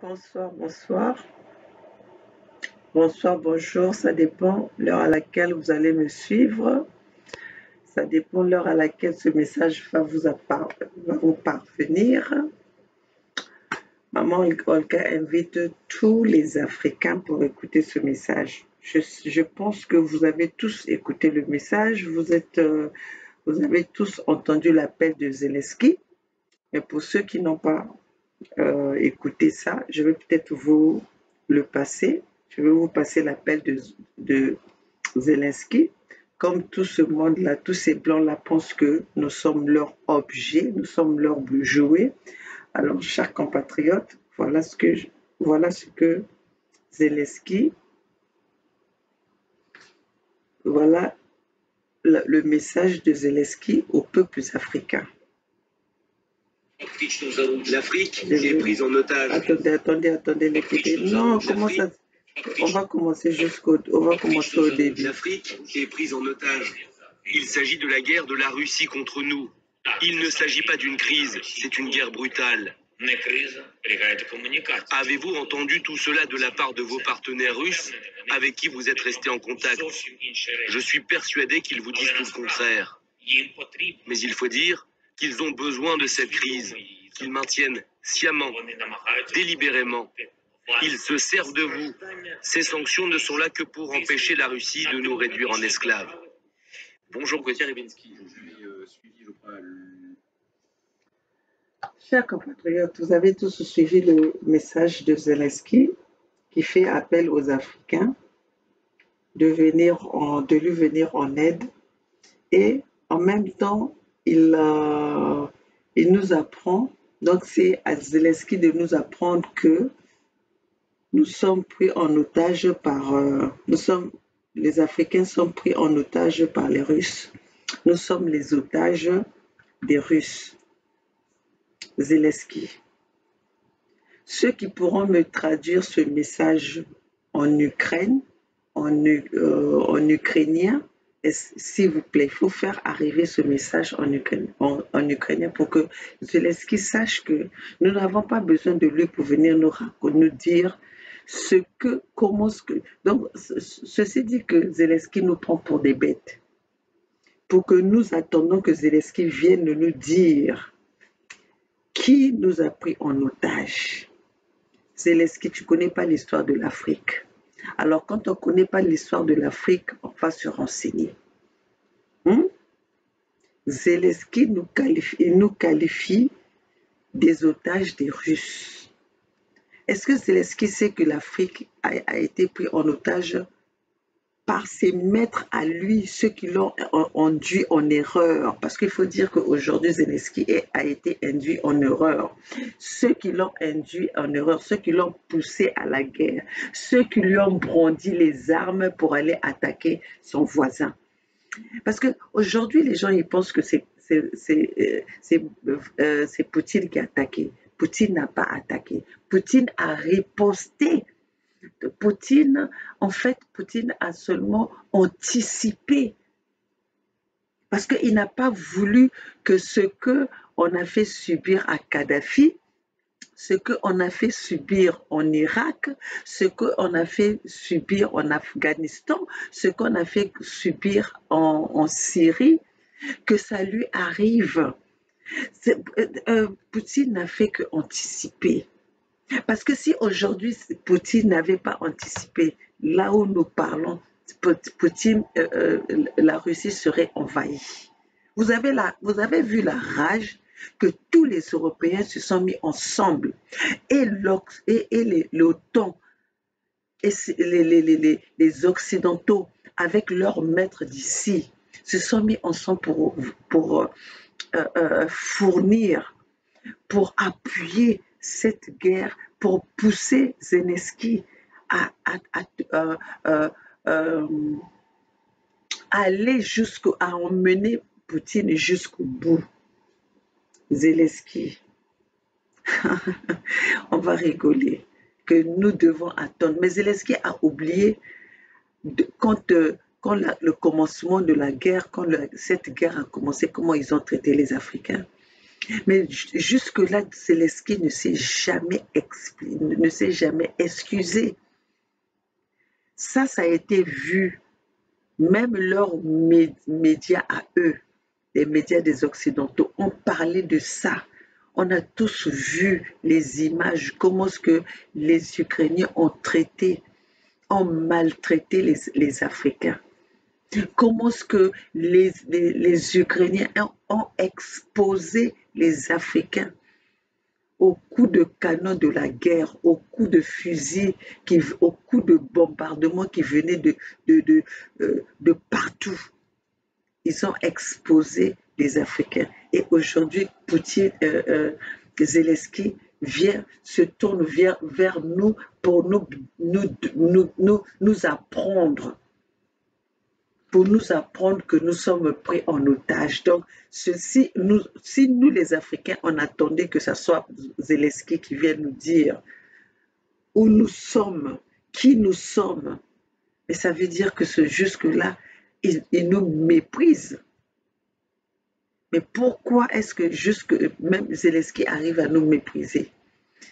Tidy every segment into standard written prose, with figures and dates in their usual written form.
Bonsoir, bonsoir. Bonsoir, bonjour. Ça dépend l'heure à laquelle vous allez me suivre. Ça dépend l'heure à laquelle ce message va vous parvenir. Maman Olga invite tous les Africains pour écouter ce message. Je pense que vous avez tous écouté le message. Vous avez tous entendu l'appel de Zelensky. Mais pour ceux qui n'ont pas écouté ça, je vais peut-être vous le passer. Je vais vous passer l'appel de Zelensky. Comme tout ce monde-là, tous ces blancs-là pensent que nous sommes leur objet, nous sommes leur jouet. Alors, chers compatriotes, voilà ce que Zelensky, voilà le message de Zelensky aux peuples africains. L'Afrique est prise en otage. Attendez, l'écoutez. Non, comment ça? On va commencer au début. L'Afrique est prise en otage. Il s'agit de la guerre de la Russie contre nous. Il ne s'agit pas d'une crise, c'est une guerre brutale. Avez-vous entendu tout cela de la part de vos partenaires russes avec qui vous êtes restés en contact? Je suis persuadé qu'ils vous disent tout le contraire. Mais il faut dire qu'ils ont besoin de cette crise, qu'ils maintiennent sciemment, délibérément. Ils se servent de vous. Ces sanctions ne sont là que pour empêcher la Russie de nous réduire en esclaves. Bonjour Gauthier Ribinski, je suis suivi, je crois, Chers compatriotes, vous avez tous suivi le message de Zelensky qui fait appel aux Africains de lui venir en aide, et en même temps il nous apprend, donc c'est à Zelensky de nous apprendre que nous sommes pris en otage les Africains sont pris en otage par les Russes. Nous sommes les otages des Russes. Zelensky. Ceux qui pourront me traduire ce message en Ukraine, en ukrainien, s'il vous plaît, il faut faire arriver ce message en ukrainien pour que Zelensky sache que nous n'avons pas besoin de lui pour venir nous dire donc, ceci dit que Zelensky nous prend pour des bêtes, pour que nous attendons que Zelensky vienne nous dire qui nous a pris en otage. Zelensky, tu ne connais pas l'histoire de l'Afrique. Alors, quand on ne connaît pas l'histoire de l'Afrique, on va se renseigner. Zelensky nous qualifie des otages des Russes. Est-ce que Zelensky sait que l'Afrique a été prise en otage par ses maîtres à lui, ceux qui l'ont induit en erreur? Parce qu'il faut dire qu'aujourd'hui, Zelensky a été induit en erreur. Ceux qui l'ont induit en erreur, ceux qui l'ont poussé à la guerre, ceux qui lui ont brandi les armes pour aller attaquer son voisin. Parce qu'aujourd'hui, les gens ils pensent que c'est Poutine qui a attaqué. Poutine n'a pas attaqué. Poutine a riposté. Poutine a seulement anticipé. Parce qu'il n'a pas voulu que ce qu'on a fait subir à Kadhafi, ce qu'on a fait subir en Irak, ce qu'on a fait subir en Afghanistan, ce qu'on a fait subir en Syrie, que ça lui arrive. Poutine n'a fait qu'anticiper. Parce que si aujourd'hui Poutine n'avait pas anticipé, là où nous parlons, Poutine, la Russie serait envahie. Vous avez vu la rage que tous les Européens se sont mis ensemble, et l'OTAN et les Occidentaux avec leurs maîtres d'ici se sont mis ensemble pour fournir, pour appuyer cette guerre, pour pousser Zelensky à aller à emmener Poutine jusqu'au bout. Zelensky, on va rigoler, que nous devons attendre. Mais Zelensky a oublié quand le commencement de la guerre, quand cette guerre a commencé, comment ils ont traité les Africains. Mais jusque-là, Zelensky ne s'est jamais ne s'est jamais excusé. Ça a été vu. Même leurs médias à eux, les médias des Occidentaux, ont parlé de ça. On a tous vu les images, comment est-ce que les Ukrainiens ont maltraité les Africains. Comment est-ce que les Ukrainiens ont exposé les Africains aux coups de canon de la guerre, aux coups de fusil, aux coups de bombardement qui venaient de partout. Ils ont exposé les Africains. Et aujourd'hui, Zelensky se tourne vers nous pour nous apprendre. Pour nous apprendre que nous sommes pris en otage. Donc, si nous les Africains, on attendait que ce soit Zelensky qui vienne nous dire où nous sommes, qui nous sommes, mais ça veut dire que jusque-là, il nous méprise. Mais pourquoi est-ce que même Zelensky arrive à nous mépriser?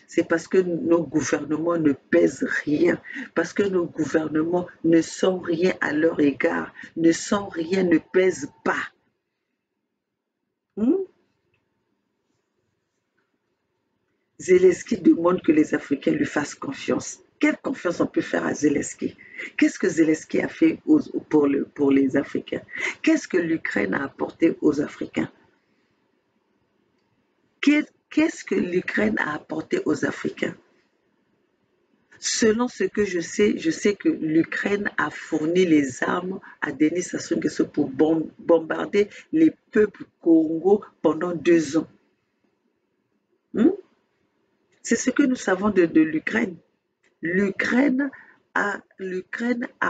C'est parce que nos gouvernements ne pèsent rien, parce que nos gouvernements ne sont rien à leur égard, ne sont rien, ne pèsent pas. Zelensky demande que les Africains lui fassent confiance. Quelle confiance on peut faire à Zelensky? Qu'est-ce que Zelensky a fait pour les Africains? Qu'est-ce que l'Ukraine a apporté aux Africains? Qu'est-ce que l'Ukraine a apporté aux Africains? Selon ce que je sais que l'Ukraine a fourni les armes à Denis Sassou Nguesso pour bombarder les peuples Congo pendant 2 ans. C'est ce que nous savons de l'Ukraine. L'Ukraine a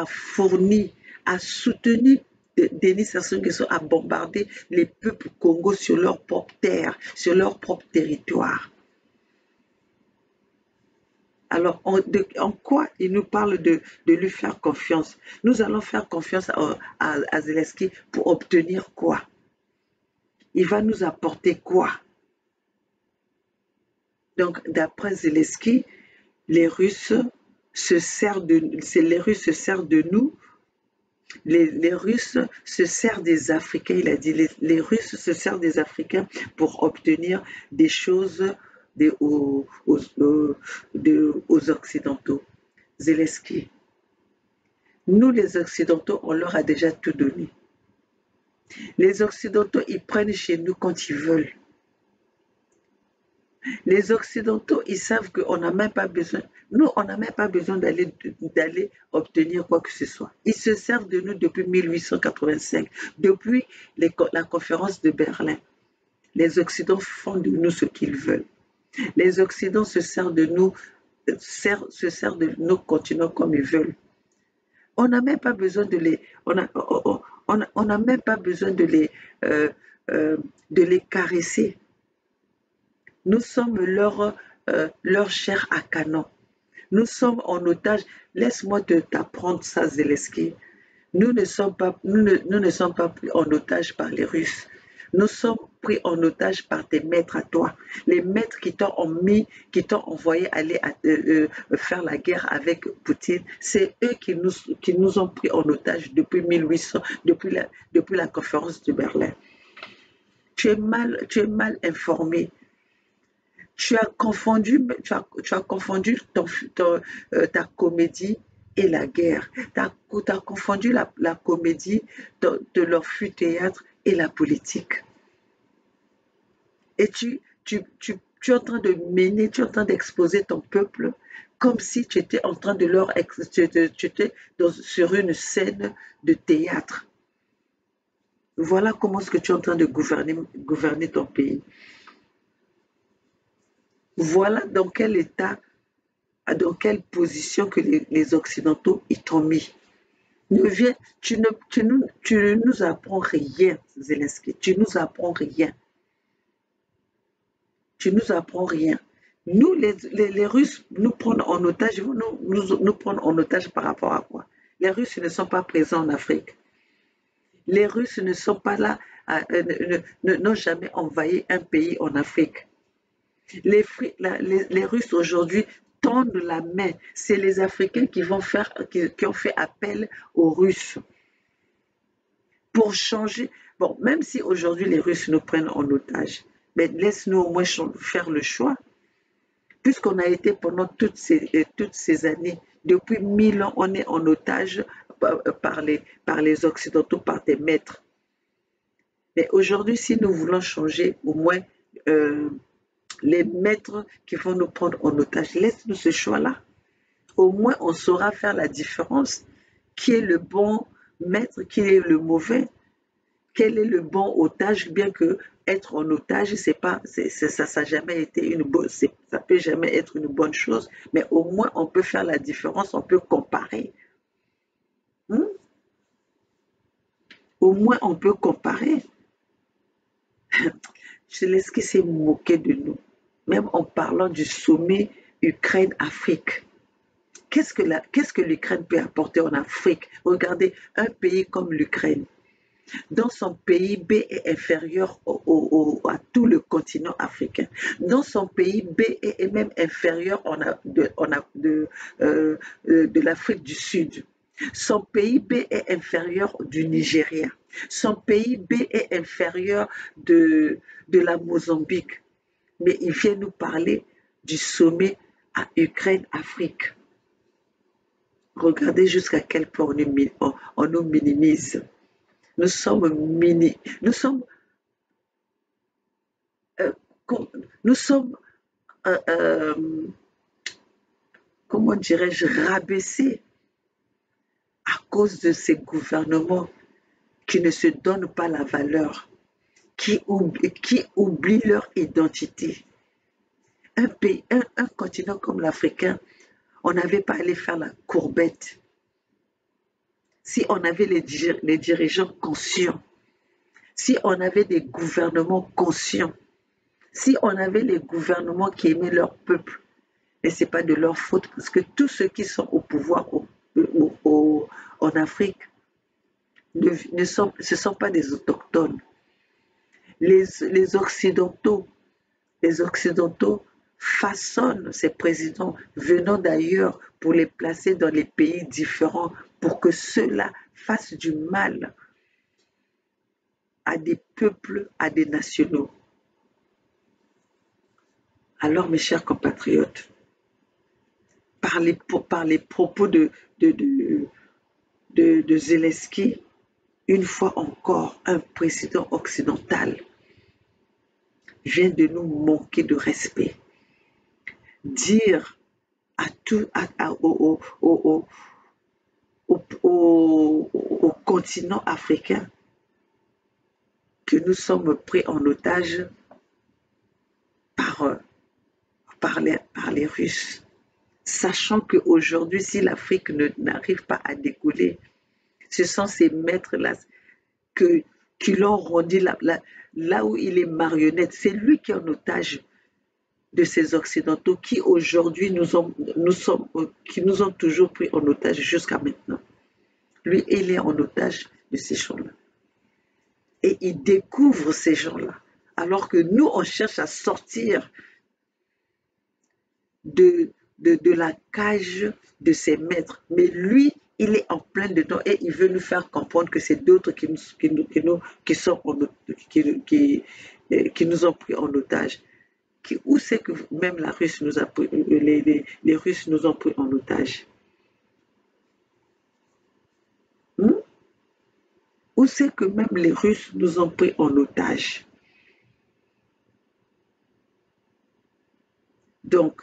fourni, a soutenu Denis Sassou Nguesso à bombarder les peuples Congo sur leur propre terre, sur leur propre territoire. Alors, en quoi il nous parle de lui faire confiance? Nous allons faire confiance à Zelensky pour obtenir quoi? Il va nous apporter quoi? Donc, d'après Zelensky, les Russes se servent de nous. Les Russes se servent des Africains, il a dit, les Russes se servent des Africains pour obtenir des choses aux Occidentaux. Zelensky, nous les Occidentaux, on leur a déjà tout donné. Les Occidentaux, ils prennent chez nous quand ils veulent. Les Occidentaux, ils savent qu'on n'a même pas besoin, nous, on n'a même pas besoin d'aller obtenir quoi que ce soit. Ils se servent de nous depuis 1885, depuis la conférence de Berlin. Les Occidentaux font de nous ce qu'ils veulent. Les Occidentaux se servent de nous, de nos continents comme ils veulent. On n'a même pas besoin de les, on n'a même pas besoin de les caresser. Nous sommes leur chair à canon. Nous sommes en otage. Laisse-moi t'apprendre ça, Zelensky. Nous ne sommes pas pris en otage par les Russes. Nous sommes pris en otage par tes maîtres à toi. Les maîtres qui t'ont envoyé aller faire la guerre avec Poutine, c'est eux qui nous ont pris en otage depuis 1800, depuis la conférence de Berlin. Tu es mal informé. Tu as confondu ta comédie et la guerre. Tu as confondu la comédie de l'orphu-théâtre et la politique. Et tu es en train de mener, tu es en train d'exposer ton peuple comme si tu étais en train de tu étais sur une scène de théâtre. Voilà comment est-ce que tu es en train de gouverner ton pays. Voilà dans quel état, dans quelle position que les Occidentaux y t'ont mis. Tu ne nous apprends rien, Zelensky. Tu nous apprends rien. Tu nous apprends rien. Nous, les Russes, nous prennent en otage. Nous prennent en otage par rapport à quoi? Les Russes ne sont pas présents en Afrique. Les Russes ne sont pas là, n'ont jamais envahi un pays en Afrique. Les Russes aujourd'hui tendent la main. C'est les Africains qui ont fait appel aux Russes pour changer. Bon, même si aujourd'hui les Russes nous prennent en otage, mais laisse-nous au moins faire le choix. Puisqu'on a été pendant toutes ces années, depuis 1000 ans, on est en otage par les Occidentaux, par des maîtres. Mais aujourd'hui, si nous voulons changer, au moins les maîtres qui vont nous prendre en otage, laisse-nous ce choix-là. Au moins, on saura faire la différence. Qui est le bon maître, qui est le mauvais? Quel est le bon otage? Bien que être en otage, ça n'a jamais été ça peut jamais être une bonne chose, mais au moins on peut faire la différence, on peut comparer. Au moins on peut comparer. Zelensky s'est moqué de nous, même en parlant du sommet Ukraine-Afrique. Qu'est-ce que l'Ukraine peut apporter en Afrique? Regardez, un pays comme l'Ukraine, dans son PIB est inférieur à tout le continent africain. Dans son PIB est même inférieur de l'Afrique du Sud. Son PIB est inférieur du Nigeria. Son PIB est inférieur de la Mozambique. Mais il vient nous parler du sommet à Ukraine-Afrique. Regardez jusqu'à quel point on nous minimise. Nous sommes comment dirais-je, rabaissés à cause de ces gouvernements qui ne se donnent pas la valeur, qui oublient leur identité. Un continent comme l'Africain, on n'avait pas à aller faire la courbette. Si on avait les dirigeants conscients, si on avait des gouvernements conscients, si on avait les gouvernements qui aimaient leur peuple, mais ce n'est pas de leur faute, parce que tous ceux qui sont au pouvoir en Afrique ce ne sont pas des autochtones. Les Occidentaux façonnent ces présidents venant d'ailleurs pour les placer dans les pays différents pour que ceux-là fassent du mal à des peuples, à des nationaux. Alors, mes chers compatriotes, par les propos de Zelensky, une fois encore, un président occidental vient de nous manquer de respect. Dire au continent africain que nous sommes pris en otage par les Russes, sachant qu'aujourd'hui, si l'Afrique n'arrive pas à décoller, ce sont ces maîtres-là qui l'ont rendu là où il est marionnette. C'est lui qui est en otage de ces Occidentaux qui aujourd'hui qui nous ont toujours pris en otage jusqu'à maintenant. Lui, il est en otage de ces gens-là. Et il découvre ces gens-là. Alors que nous, on cherche à sortir de la cage de ses maîtres. Mais lui, il est en plein dedans et il veut nous faire comprendre que c'est d'autres qui nous ont pris en otage. Où c'est que même la Russie nous a pris, les Russes nous ont pris en otage? Où c'est que même les Russes nous ont pris en otage? Donc,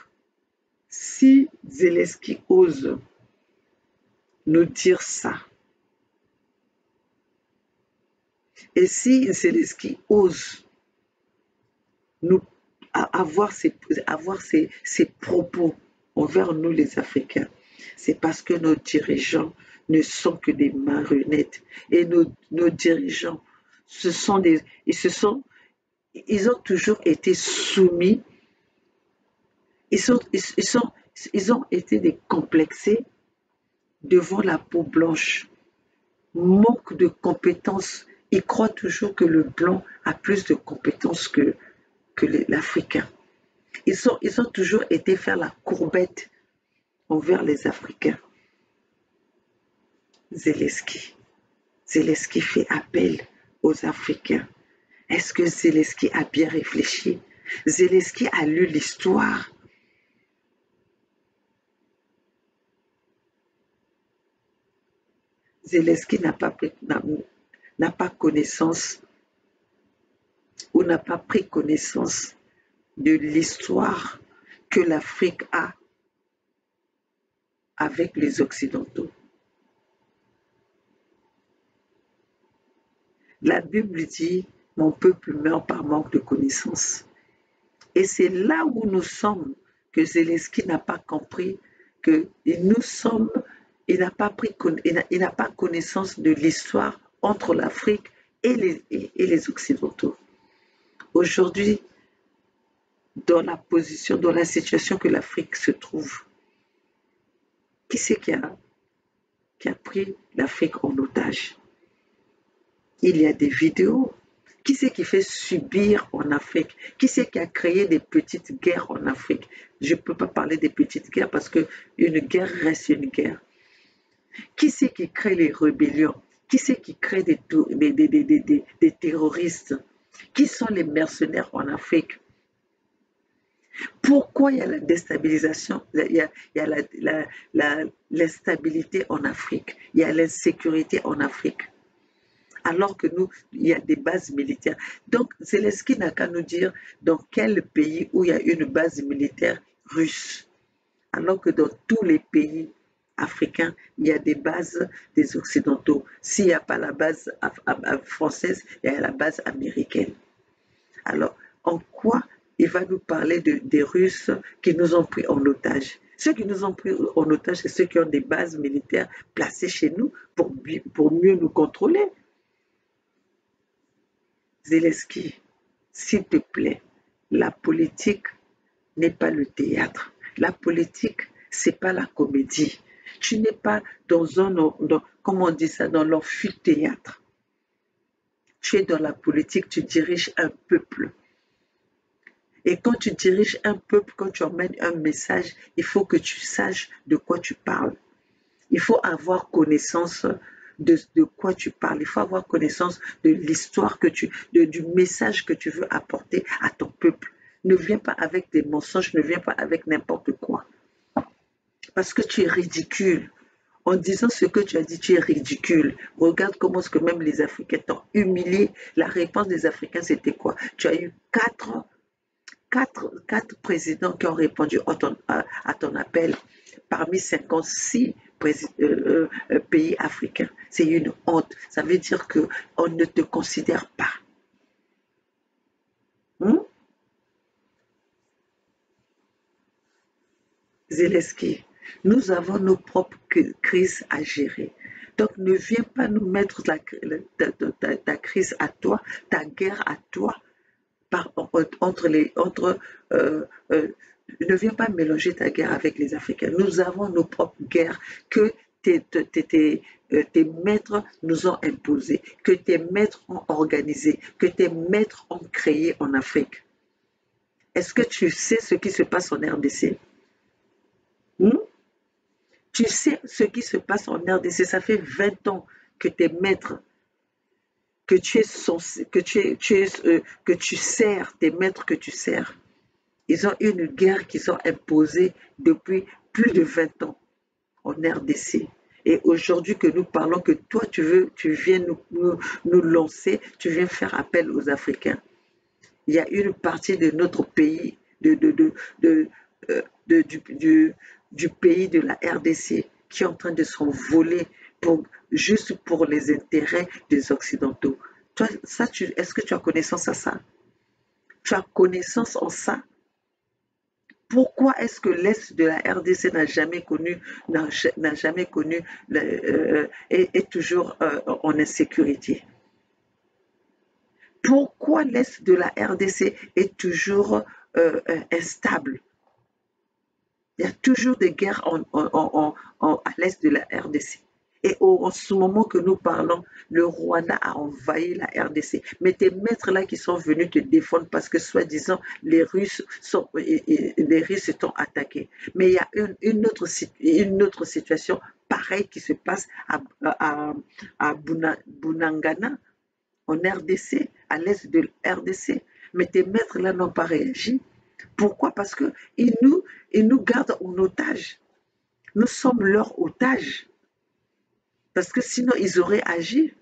si Zelensky ose nous dire ça, et si Zelensky ose nous avoir ses propos envers nous les Africains, c'est parce que nos dirigeants ne sont que des marionnettes. Et nos dirigeants, ils ont toujours été soumis, ils ont été décomplexés devant la peau blanche manque de compétences. Ils croient toujours que le blanc a plus de compétences que l'Africain. Ils ont toujours été faire la courbette envers les Africains. Zelensky. Zelensky fait appel aux Africains. Est-ce que Zelensky a bien réfléchi? Zelensky a lu l'histoire. Zelensky n'a pas connaissance ou n'a pas pris connaissance de l'histoire que l'Afrique a avec les Occidentaux. La Bible dit, mon peuple meurt par manque de connaissance. Et c'est là où nous sommes que Zelensky n'a pas compris que nous sommes, il n'a pas connaissance de l'histoire entre l'Afrique et les Occidentaux. Aujourd'hui, dans la situation que l'Afrique se trouve, qui c'est qui a pris l'Afrique en otage? Il y a des vidéos. Qui c'est qui fait subir en Afrique? Qui c'est qui a créé des petites guerres en Afrique? Je ne peux pas parler des petites guerres parce qu'une guerre reste une guerre. Qui c'est qui crée les rébellions? Qui c'est qui crée des terroristes? Qui sont les mercenaires en Afrique? Pourquoi il y a la déstabilisation, il y a l'instabilité en Afrique, il y a l'insécurité en Afrique? Alors que nous, il y a des bases militaires. Donc, Zelensky n'a qu'à nous dire dans quel pays où il y a une base militaire russe. Alors que dans tous les pays africains, il y a des bases des Occidentaux. S'il n'y a pas la base française, il y a la base américaine. Alors, en quoi il va nous parler des Russes qui nous ont pris en otage? Ceux qui nous ont pris en otage, c'est ceux qui ont des bases militaires placées chez nous pour mieux nous contrôler. Zelensky, s'il te plaît, la politique n'est pas le théâtre. La politique, c'est pas la comédie. Tu n'es pas comment on dit ça, dans l'amphithéâtre. Tu es dans la politique, tu diriges un peuple. Et quand tu diriges un peuple, quand tu emmènes un message, il faut que tu saches de quoi tu parles. Il faut avoir connaissance de quoi tu parles. Il faut avoir connaissance de l'histoire du message que tu veux apporter à ton peuple. Ne viens pas avec des mensonges, ne viens pas avec n'importe quoi. Parce que tu es ridicule. En disant ce que tu as dit, tu es ridicule. Regarde comment est-ce que même les Africains t'ont humilié. La réponse des Africains, c'était quoi? Tu as eu quatre présidents qui ont répondu à ton appel parmi 56 pays africains. C'est une honte. Ça veut dire qu'on ne te considère pas. Zelensky, nous avons nos propres crises à gérer. Donc ne viens pas nous mettre ta crise à toi, ta guerre à toi, ne viens pas mélanger ta guerre avec les Africains. Nous avons nos propres guerres que tes maîtres nous ont imposées, que tes maîtres ont organisées, que tes maîtres ont créées en Afrique. Est-ce que tu sais ce qui se passe en RDC? Tu sais ce qui se passe en RDC, ça fait 20 ans que tes maîtres, que tu sers, tes maîtres que tu sers, ils ont une guerre qu'ils ont imposée depuis plus de 20 ans en RDC. Et aujourd'hui que nous parlons, que toi tu viens nous lancer, tu viens faire appel aux Africains. Il y a une partie de notre pays, du pays de la RDC qui est en train de s'envoler juste pour les intérêts des Occidentaux. Toi, est-ce que tu as connaissance à ça? Tu as connaissance en ça? Pourquoi est-ce que l'Est de la RDC n'a jamais connu, est toujours en insécurité? Pourquoi l'Est de la RDC est toujours instable? Il y a toujours des guerres à l'Est de la RDC. Et en ce moment que nous parlons, le Rwanda a envahi la RDC. Mais tes maîtres là qui sont venus te défendre parce que soi-disant les Russes sont attaqués. Mais il y a une autre situation pareille qui se passe à Bunangana, en RDC, à l'est de RDC. Mais tes maîtres là n'ont pas réagi. Pourquoi? Parce qu'ils nous gardent en otage. Nous sommes leurs otages. Parce que sinon, ils auraient agi.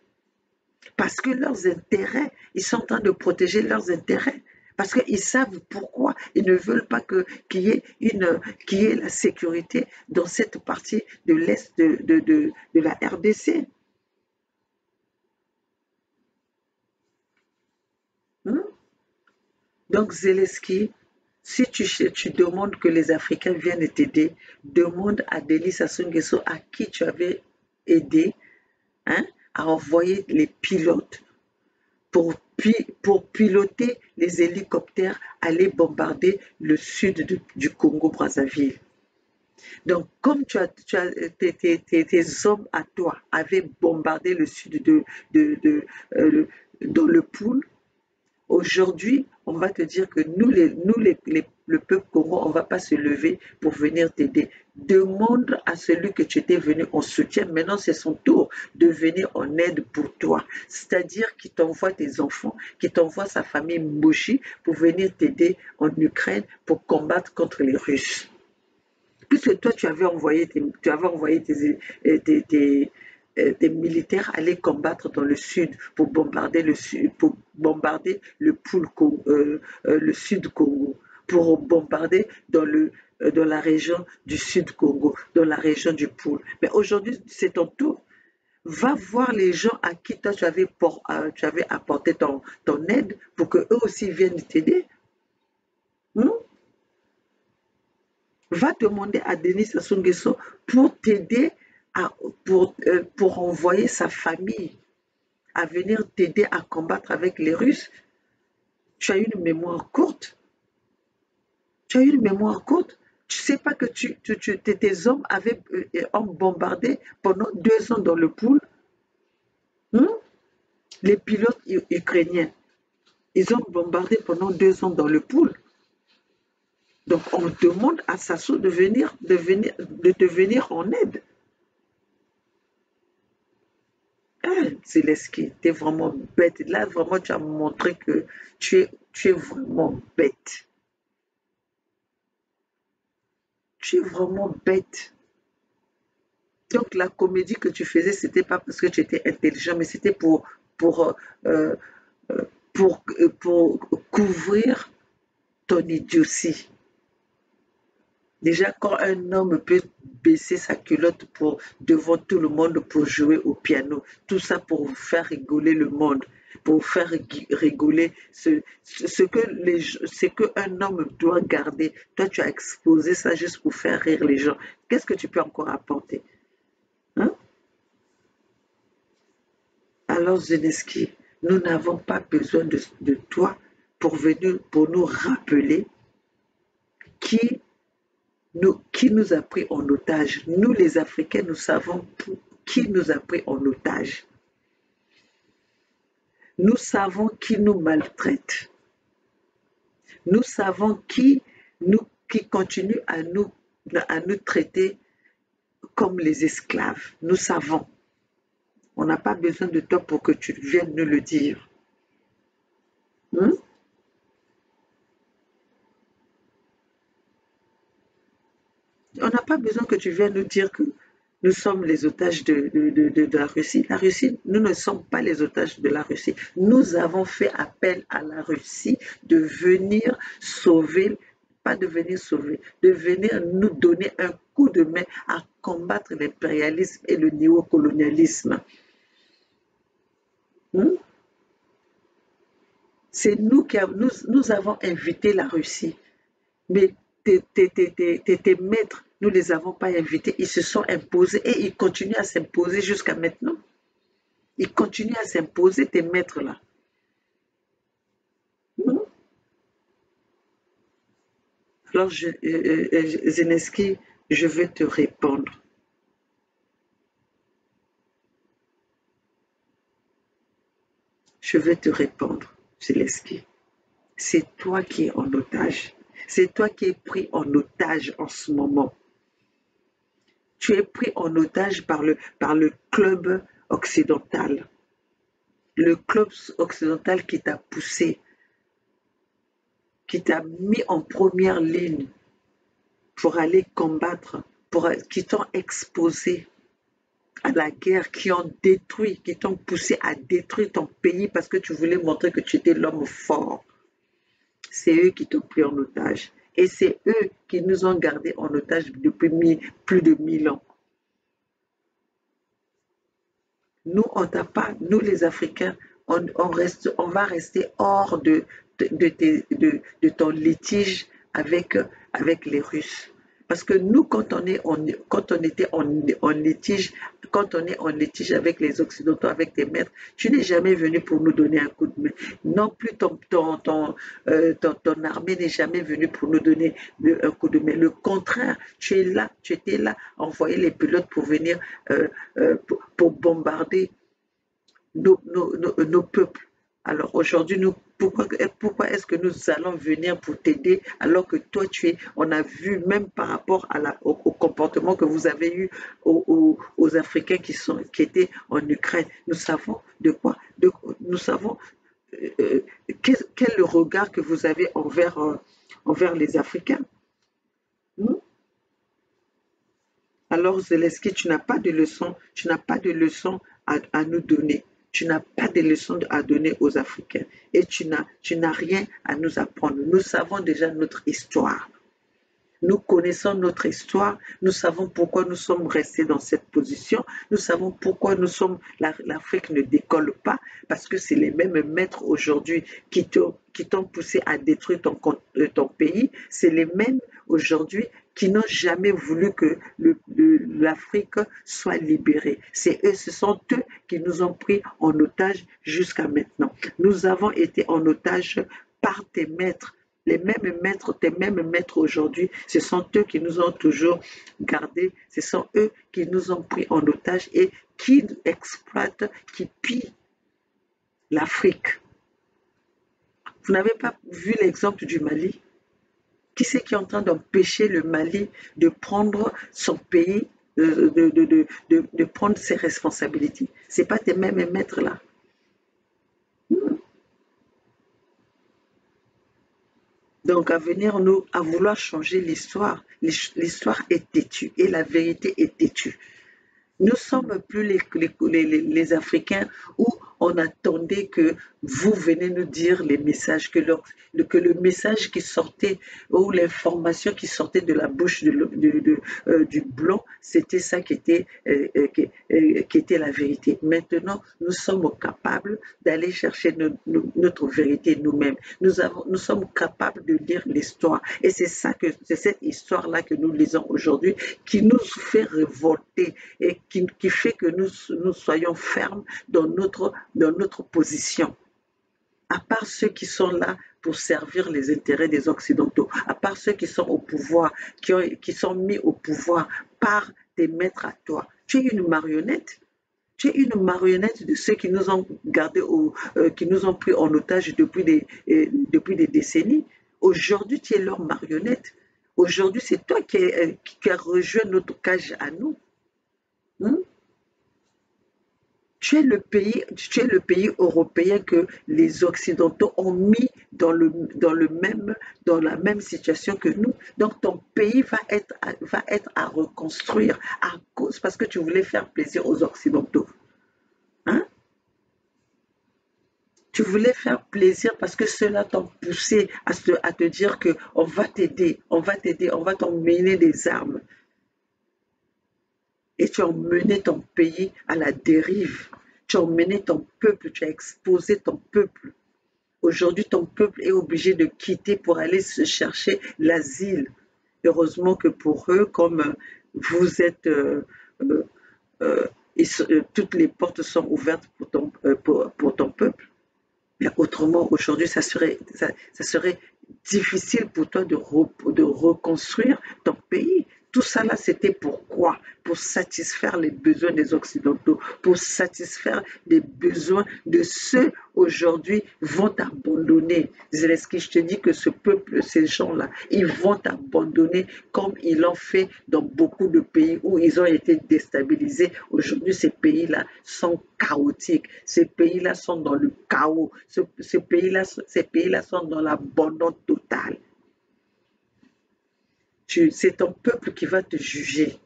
Parce que leurs intérêts, ils sont en train de protéger leurs intérêts. Parce qu'ils savent pourquoi. Ils ne veulent pas qu'il y ait la sécurité dans cette partie de l'Est de la RDC. Hmm? Donc, Zelensky, si tu demandes que les Africains viennent t'aider, demande à Denis Sassou Nguesso à qui tu avais aidé, hein, à envoyer les pilotes pour piloter les hélicoptères, aller bombarder le sud du Congo-Brazzaville. Donc, comme tes hommes à toi avaient bombardé le sud dans le pool, aujourd'hui, on va te dire que le peuple Congo, on ne va pas se lever pour venir t'aider. Demande à celui que tu étais venu en soutien. Maintenant, c'est son tour de venir en aide pour toi. C'est-à-dire qu'il t'envoie tes enfants, qu'il t'envoie sa famille Mboshi pour venir t'aider en Ukraine pour combattre contre les Russes. Puisque toi, tu avais envoyé des militaires aller combattre dans le sud pour bombarder le sud Congo, pour bombarder dans la région du sud Congo, dans la région du Poul. Mais aujourd'hui, c'est ton tour. Va voir les gens à qui toi tu avais apporté ton aide pour qu'eux aussi viennent t'aider. Hmm? Va demander à Denis Sassou Nguesso pour t'aider pour envoyer sa famille à venir t'aider à combattre avec les Russes. Tu as une mémoire courte. Tu as une mémoire courte. Tu ne sais pas que tes hommes ont bombardé pendant 2 ans dans le pool. Les pilotes ukrainiens, ils ont bombardé pendant 2 ans dans le pool. Donc on demande à Sassou de te venir en aide. Ah, Zelensky, tu es vraiment bête. Là, vraiment, tu as montré que tu es vraiment bête. Tu es vraiment bête. Donc, la comédie que tu faisais, c'était pas parce que tu étais intelligent, mais c'était pour, euh, pour couvrir ton idiotie. Déjà, quand un homme peut baisser sa culotte devant tout le monde pour jouer au piano, tout ça pour faire rigoler le monde, pour faire rigoler ce qu'un homme doit garder. Toi, tu as exposé ça juste pour faire rire les gens. Qu'est-ce que tu peux encore apporter? Hein? Alors, Zelensky, nous n'avons pas besoin de toi pour nous rappeler qui qui nous a pris en otage. Nous, les Africains, nous savons qui nous a pris en otage. Nous savons qui nous maltraite. Nous savons qui continue à nous traiter comme les esclaves. Nous savons. On n'a pas besoin de toi pour que tu viennes nous le dire. Hmm? On n'a pas besoin que tu viennes nous dire que nous sommes les otages de la Russie. La Russie, nous ne sommes pas les otages de la Russie. Nous avons fait appel à la Russie de venir sauver, pas de venir sauver, de venir nous donner un coup de main à combattre l'impérialisme et le néocolonialisme. Hmm? C'est nous avons invité la Russie, mais tes maîtres, nous ne les avons pas invités, ils se sont imposés et ils continuent à s'imposer jusqu'à maintenant. Ils continuent à s'imposer, tes maîtres-là. Alors, Zelensky, je vais te répondre. je vais te répondre, Zelensky. C'est toi qui es en otage. C'est toi qui es pris en otage en ce moment. Tu es pris en otage par le club occidental. Le club occidental qui t'a poussé, qui t'a mis en première ligne pour aller combattre, qui t'ont exposé à la guerre, qui t'ont poussé à détruire ton pays parce que tu voulais montrer que tu étais l'homme fort. C'est eux qui t'ont pris en otage. Et c'est eux qui nous ont gardés en otage depuis plus de 1000 ans. Nous, on t'a pas, nous les Africains, on va rester hors de ton litige avec les Russes. Parce que nous, quand on était en litige, quand on est en litige avec les Occidentaux, avec tes maîtres, tu n'es jamais venu pour nous donner un coup de main. Non plus ton armée n'est jamais venue pour nous donner un coup de main. Le contraire, tu étais là, envoyer les pilotes pour venir, pour bombarder nos peuples. Alors aujourd'hui, pourquoi est-ce que nous allons venir pour t'aider alors que toi, on a vu même par rapport au comportement que vous avez eu aux Africains qui étaient en Ukraine. Nous savons nous savons quel est le regard que vous avez envers les Africains. Hmm? Alors Zelensky, tu n'as pas de leçon à nous donner. Tu n'as pas de leçons à donner aux Africains et tu n'as rien à nous apprendre. Nous savons déjà notre histoire. Nous connaissons notre histoire, nous savons pourquoi nous sommes restés dans cette position, nous savons pourquoi l'Afrique ne décolle pas, parce que c'est les mêmes maîtres aujourd'hui qui t'ont poussé à détruire ton pays, c'est les mêmes aujourd'hui qui n'ont jamais voulu que l'Afrique soit libérée. Ce sont eux qui nous ont pris en otage jusqu'à maintenant. Nous avons été en otage par tes maîtres. Les mêmes maîtres, tes mêmes maîtres aujourd'hui, ce sont eux qui nous ont toujours gardés, ce sont eux qui nous ont pris en otage et qui exploitent, qui pillent l'Afrique. Vous n'avez pas vu l'exemple du Mali? Qui c'est qui est en train d'empêcher le Mali de prendre son pays, de prendre ses responsabilités? Ce n'est pas tes mêmes maîtres là. Donc, à venir à vouloir changer l'histoire, l'histoire est têtue et la vérité est têtue. Nous ne sommes plus les Africains où on attendait que vous venez nous dire les messages, que le message qui sortait ou l'information qui sortait de la bouche du blanc, c'était ça qui était la vérité. Maintenant, nous sommes capables d'aller chercher notre vérité nous-mêmes. Nous sommes capables de lire l'histoire. Et c'est cette histoire-là que nous lisons aujourd'hui qui nous fait révolter et qui fait que nous soyons fermes dans notre position. À part ceux qui sont là pour servir les intérêts des Occidentaux, à part ceux qui sont au pouvoir, qui sont mis au pouvoir par des maîtres à toi. Tu es une marionnette. Tu es une marionnette de ceux qui nous ont gardés, qui nous ont pris en otage depuis des décennies. Aujourd'hui, tu es leur marionnette. Aujourd'hui, c'est toi qui as rejoint notre cage à nous. Tu es le pays européen que les Occidentaux ont mis dans la même situation que nous. Donc ton pays va être à reconstruire parce que tu voulais faire plaisir aux Occidentaux. Hein? Tu voulais faire plaisir parce que ceux-là t'ont poussé à te dire qu'on va t'aider, on va t'emmener des armes. Et tu as emmené ton pays à la dérive. Tu as emmené ton peuple, tu as exposé ton peuple. Aujourd'hui, ton peuple est obligé de quitter pour aller se chercher l'asile. Heureusement que pour eux, comme vous êtes, toutes les portes sont ouvertes pour ton peuple. Mais autrement, aujourd'hui, ça serait difficile pour toi de reconstruire ton pays. Tout ça là, c'était pourquoi? Pour satisfaire les besoins des Occidentaux, pour satisfaire les besoins de ceux aujourd'hui vont abandonner. Zelensky, je te dis que ce peuple, ces gens-là, ils vont abandonner comme ils l'ont fait dans beaucoup de pays où ils ont été déstabilisés. Aujourd'hui, ces pays-là sont chaotiques. Ces pays-là sont dans le chaos. Ces pays-là sont dans l'abandon total. C'est ton peuple qui va te juger.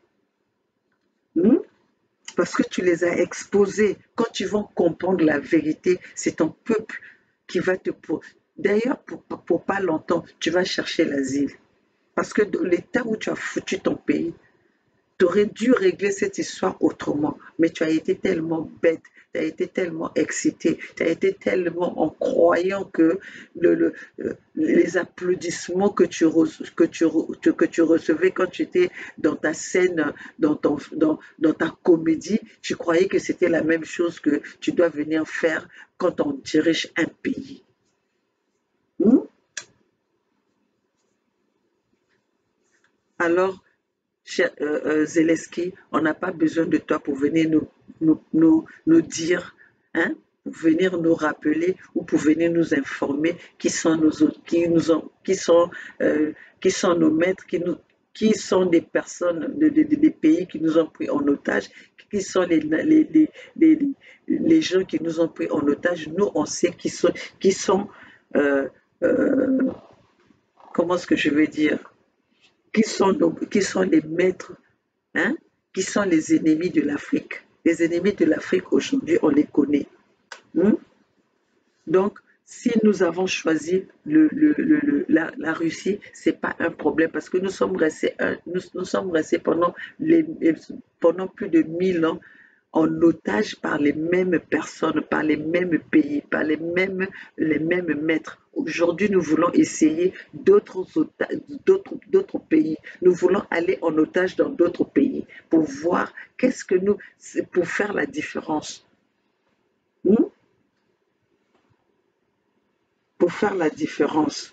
Hmm? Parce que tu les as exposés. Quand tu vas comprendre la vérité, c'est ton peuple qui va te... D'ailleurs, pour pas longtemps, tu vas chercher l'asile. Parce que dans l'état où tu as foutu ton pays, tu aurais dû régler cette histoire autrement, mais tu as été tellement bête, tu as été tellement excité, tu as été tellement en croyant que les applaudissements que tu recevais quand tu étais dans ta scène, dans ta comédie, tu croyais que c'était la même chose que tu dois venir faire quand on dirige un pays. Hmm? Alors, Zelensky, on n'a pas besoin de toi pour venir nous dire, hein, pour venir nous rappeler ou pour venir nous informer qui sont qui sont nos maîtres, qui sont des personnes, des pays qui nous ont pris en otage, qui sont les gens qui nous ont pris en otage. Nous, on sait qui sont euh, euh, comment est-ce que je veux dire? Qui sont les maîtres, hein, qui sont les ennemis de l'Afrique. Les ennemis de l'Afrique aujourd'hui, on les connaît. Hein. Donc, si nous avons choisi la Russie, ce n'est pas un problème parce que nous sommes restés pendant plus de 1000 ans en otage par les mêmes personnes, par les mêmes pays, par les mêmes maîtres. Aujourd'hui, nous voulons essayer d'autres pays. Nous voulons aller en otage dans d'autres pays pour voir pour faire la différence. Hmm? Pour faire la différence.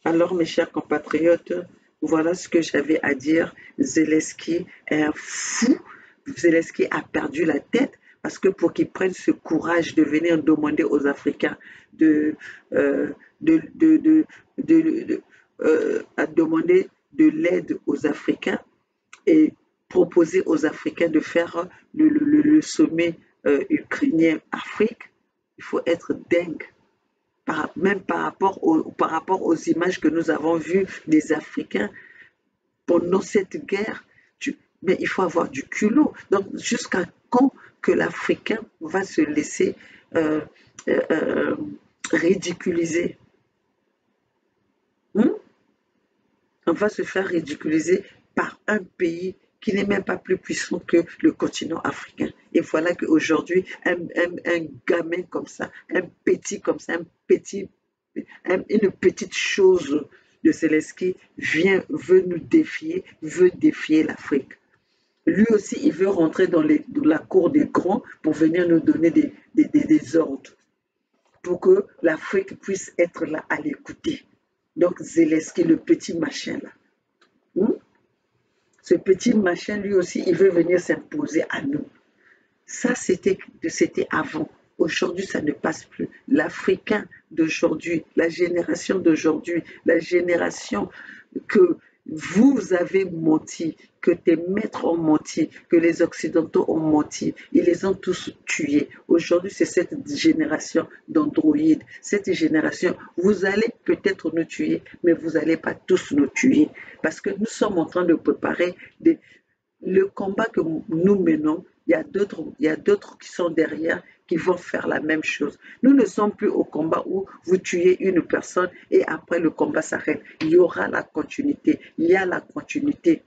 Alors, mes chers compatriotes, voilà ce que j'avais à dire. Zelensky est un fou. Zelensky a perdu la tête parce que pour qu'il prenne ce courage de venir demander aux Africains à demander de l'aide aux Africains et proposer aux Africains de faire le sommet ukrainien-Afrique, il faut être dingue. Même par rapport aux images que nous avons vues des Africains pendant cette guerre, mais il faut avoir du culot. Donc, jusqu'à quand que l'Africain va se laisser euh, euh, ridiculiser? Hmm? On va se faire ridiculiser par un pays qui n'est même pas plus puissant que le continent africain. Et voilà qu'aujourd'hui, un gamin comme ça, un petit comme ça, une petite chose de Zelensky veut nous défier, veut défier l'Afrique. Lui aussi, il veut rentrer dans la cour des grands pour venir nous donner des ordres, pour que l'Afrique puisse être là à l'écouter. Donc Zelensky, le petit machin là. Ce petit machin, lui aussi, il veut venir s'imposer à nous. Ça, c'était avant. Aujourd'hui, ça ne passe plus. L'Africain d'aujourd'hui, la génération d'aujourd'hui, la génération que vous avez menti, que tes maîtres ont menti, que les Occidentaux ont menti, ils les ont tous tués. Aujourd'hui, c'est cette génération d'androïdes, cette génération, vous allez peut-être nous tuer, mais vous n'allez pas tous nous tuer, parce que nous sommes en train de préparer le combat que nous menons. Il y a d'autres qui sont derrière qui vont faire la même chose. Nous ne sommes plus au combat où vous tuez une personne et après le combat s'arrête. Il y aura la continuité. Il y a la continuité.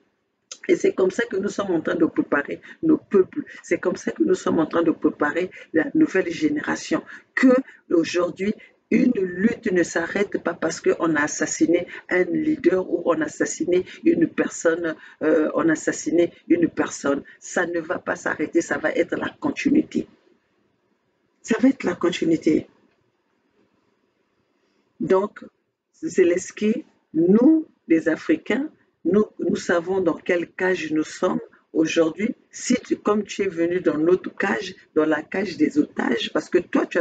Et c'est comme ça que nous sommes en train de préparer nos peuples. C'est comme ça que nous sommes en train de préparer la nouvelle génération. Que aujourd'hui, une lutte ne s'arrête pas parce qu'on a assassiné un leader ou on a assassiné une personne, Ça ne va pas s'arrêter, ça va être la continuité. Ça va être la continuité. Donc, Zelensky, nous, les Africains, Nous savons dans quelle cage nous sommes aujourd'hui. Si comme tu es venu dans notre cage, dans la cage des otages, parce que toi, tu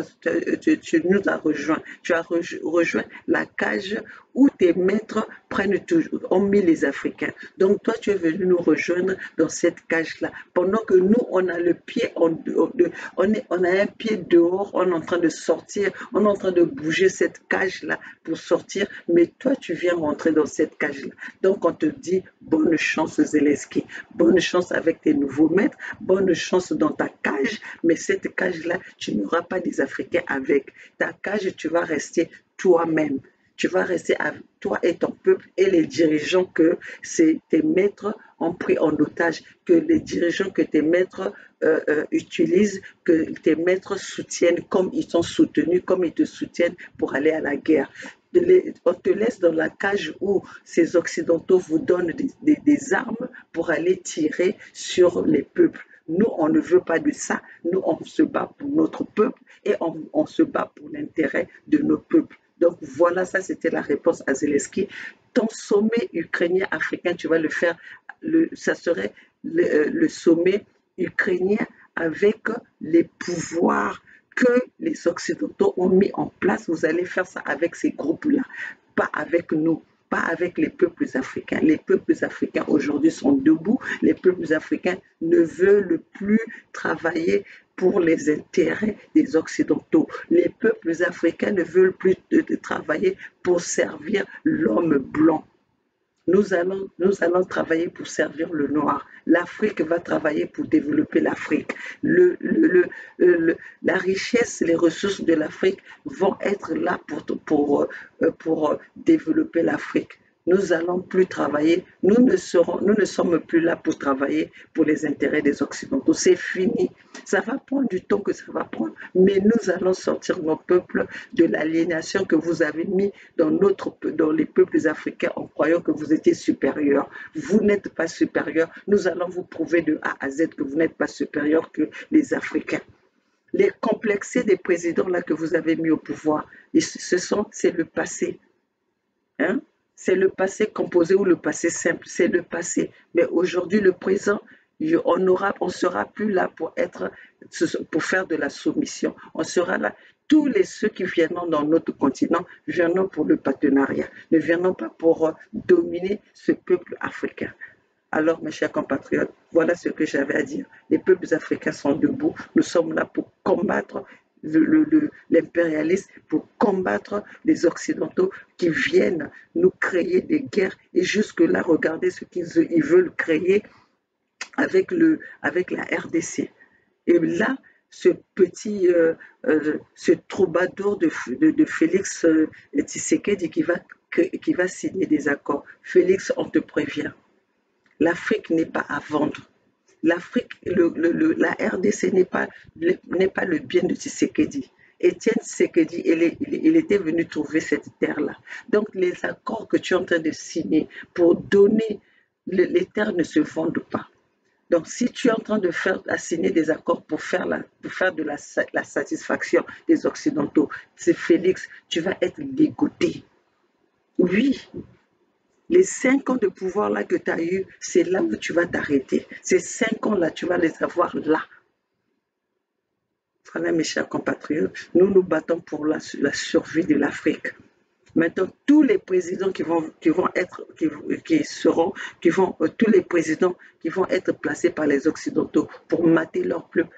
nous as rejoint, tu as rejoint la cage où tes maîtres prennent toujours, ont mis les Africains. Donc toi, tu es venu nous rejoindre dans cette cage-là. Pendant que nous, on a le pied, on a un pied dehors, on est en train de sortir, on est en train de bouger cette cage-là pour sortir, mais toi, tu viens rentrer dans cette cage-là. Donc on te dit bonne chance Zelensky, bonne chance avec tes nouveaux maîtres, bonne chance dans ta cage, mais cette cage-là, tu n'auras pas des Africains avec. Ta cage, tu vas rester toi-même. Tu vas rester avec toi et ton peuple et les dirigeants que tes maîtres ont pris en otage, que les dirigeants que tes maîtres utilisent, que tes maîtres soutiennent comme ils sont soutenus, comme ils te soutiennent pour aller à la guerre. On te laisse dans la cage où ces Occidentaux vous donnent des armes pour aller tirer sur les peuples. Nous, on ne veut pas de ça. Nous, on se bat pour notre peuple et on se bat pour l'intérêt de nos peuples. Donc voilà, ça c'était la réponse à Zelensky. Ton sommet ukrainien-africain, tu vas le faire, ça serait le sommet ukrainien avec les pouvoirs que les Occidentaux ont mis en place. Vous allez faire ça avec ces groupes-là, pas avec nous, pas avec les peuples africains. Les peuples africains aujourd'hui sont debout. Les peuples africains ne veulent plus travailler pour les intérêts des Occidentaux. Les peuples africains ne veulent plus travailler pour servir l'homme blanc. Nous allons travailler pour servir le noir. L'Afrique va travailler pour développer l'Afrique. La richesse, les ressources de l'Afrique vont être là pour développer l'Afrique. Nous allons plus travailler, nous ne sommes plus là pour travailler pour les intérêts des Occidentaux. C'est fini. Ça va prendre du temps que ça va prendre, mais nous allons sortir nos peuples de l'aliénation que vous avez mis dans les peuples africains en croyant que vous étiez supérieurs. Vous n'êtes pas supérieurs. Nous allons vous prouver de A à Z que vous n'êtes pas supérieurs que les Africains. Les complexés des présidents là que vous avez mis au pouvoir, c'est le passé. Hein? C'est le passé composé ou le passé simple, c'est le passé. Mais aujourd'hui, le présent, on sera plus là pour faire de la soumission. On sera là. Tous ceux qui viendront dans notre continent viendront pour le partenariat, ne viendront pas pour dominer ce peuple africain. Alors, mes chers compatriotes, voilà ce que j'avais à dire. Les peuples africains sont debout. Nous sommes là pour combattre l'impérialisme, pour combattre les Occidentaux qui viennent nous créer des guerres. Et jusque-là, regardez ce qu'ils veulent créer avec la RDC. Et là, ce troubadour de Félix Tshisekedi qui va signer des accords. Félix, on te prévient. L'Afrique n'est pas à vendre. L'Afrique, la RDC n'est pas le bien de Tshisekedi. Étienne Tshisekedi, il était venu trouver cette terre-là. Donc les accords que tu es en train de signer pour donner, les terres ne se vendent pas. Donc si tu es en train de signer des accords pour faire de la satisfaction des Occidentaux, c'est Félix, tu vas être dégoûté. Oui. Les 5 ans de pouvoir là que tu as eu, c'est là où tu vas t'arrêter. Ces 5 ans-là, tu vas les avoir là. Voilà, mes chers compatriotes, nous nous battons pour la survie de l'Afrique. Maintenant, tous les présidents tous les présidents qui vont être placés par les Occidentaux pour mater leur peuple,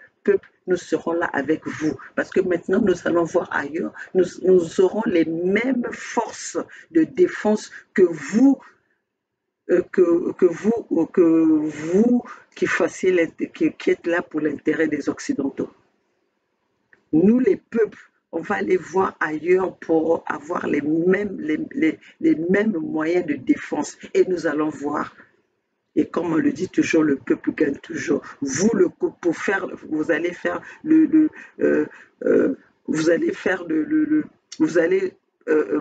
nous serons là avec vous. Parce que maintenant, nous allons voir ailleurs. Nous aurons les mêmes forces de défense que vous, qui êtes là pour l'intérêt des Occidentaux. Nous, les peuples, on va aller voir ailleurs pour avoir les mêmes moyens de défense. Et nous allons voir. Et comme on le dit toujours, le peuple gagne toujours. Vous allez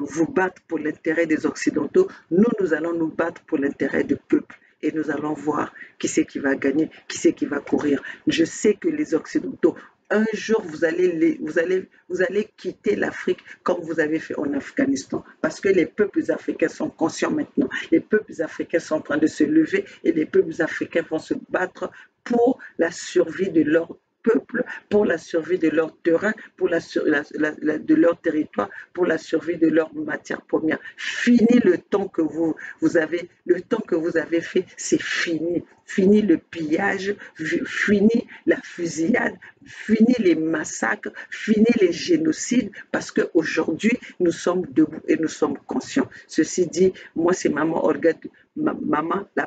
vous battre pour l'intérêt des Occidentaux. Nous allons nous battre pour l'intérêt du peuple. Et nous allons voir qui c'est qui va gagner, qui c'est qui va courir. Je sais que les Occidentaux un jour, vous allez quitter l'Afrique comme vous avez fait en Afghanistan. Parce que les peuples africains sont conscients maintenant. Les peuples africains sont en train de se lever et les peuples africains vont se battre pour la survie de leur peuple, pour la survie de leur terrain, pour de leur territoire, pour la survie de leurs matières premières. Fini le temps que le temps que vous avez fait, c'est fini. Fini le pillage, fini la fusillade, fini les massacres, fini les génocides, parce qu'aujourd'hui, nous sommes debout et nous sommes conscients. Ceci dit, moi, c'est maman Olga, la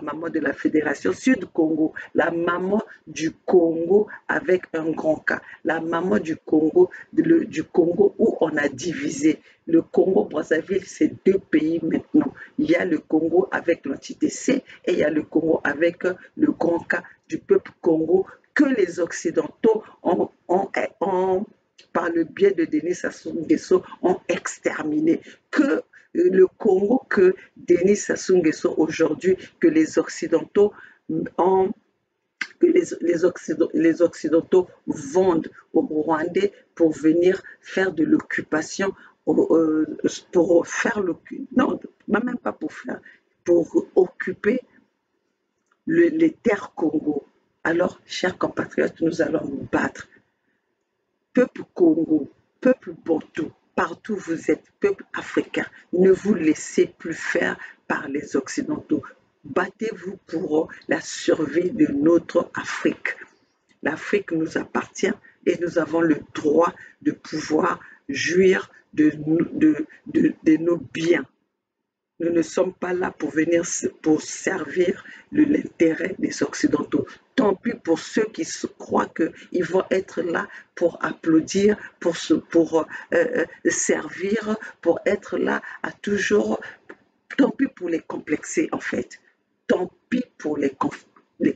maman de la Fédération Sud-Congo, la maman du Congo avec un grand K, la maman du Congo, du Congo où on a divisé. Le Congo-Brazzaville, c'est deux pays maintenant. Il y a le Congo avec l'entité C et il y a le Congo avec le grand K du peuple Congo que les Occidentaux par le biais de Denis Sassou Nguesso, ont exterminé. Que le Congo que Denis Sassou Nguesso aujourd'hui, que les Occidentaux ont que les Occidentaux vendent aux Rwandais pour venir faire de l'occupation, pour faire l'occupation, non, même pas pour faire, pour occuper les terres Congo. Alors, chers compatriotes, nous allons nous battre. Peuple Congo, peuple Bantou, partout vous êtes, peuple africain, ne vous laissez plus faire par les Occidentaux. Battez-vous pour la survie de notre Afrique. L'Afrique nous appartient et nous avons le droit de pouvoir jouir de nos biens. Nous ne sommes pas là pour venir pour servir l'intérêt des Occidentaux. Tant pis pour ceux qui croient qu'ils vont être là pour applaudir, pour servir, pour être là à toujours. Tant pis pour les complexer en fait. Tant pis pour les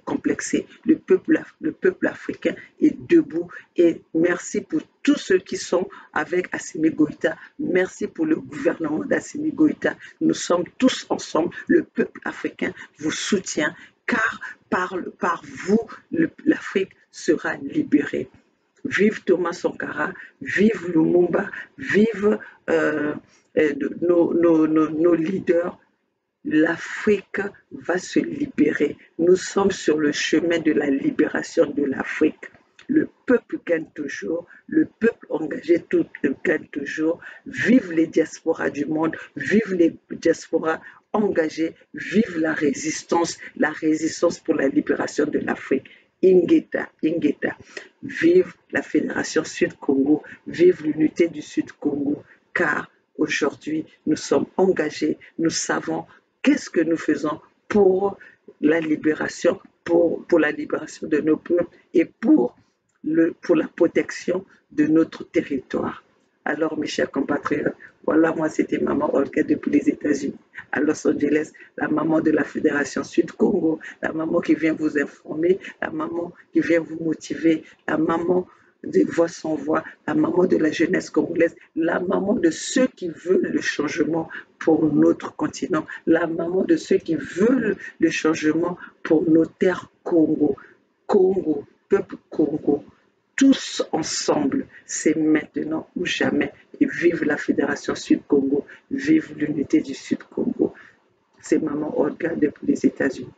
complexer. Le peuple africain est debout et merci pour tous ceux qui sont avec Assimi Goïta. Merci pour le gouvernement d'Assimi Goïta. Nous sommes tous ensemble. Le peuple africain vous soutient car par vous, l'Afrique sera libérée. Vive Thomas Sankara, vive Lumumba, vive nos leaders. L'Afrique va se libérer. Nous sommes sur le chemin de la libération de l'Afrique. Le peuple gagne toujours, le peuple engagé gagne toujours. Vive les diasporas du monde, vive les diasporas engagés, vive la résistance pour la libération de l'Afrique. Ingeta, Ingeta, vive la Fédération Sud-Congo, vive l'unité du Sud-Congo, car aujourd'hui nous sommes engagés, nous savons qu'est-ce que nous faisons pour la libération, pour la libération de nos peuples et pour la protection de notre territoire. Alors, mes chers compatriotes, voilà, moi, c'était maman Olga depuis les États-Unis, à Los Angeles, la maman de la Fédération Sud-Congo, la maman qui vient vous informer, la maman qui vient vous motiver, la maman de Voix sans voix, la maman de la jeunesse congolaise, la maman de ceux qui veulent le changement pour notre continent, la maman de ceux qui veulent le changement pour nos terres Congo. Congo, peuple Congo, tous ensemble, c'est maintenant ou jamais. Et vive la Fédération Sud-Congo, vive l'unité du Sud-Congo. C'est maman Olga depuis les États-Unis.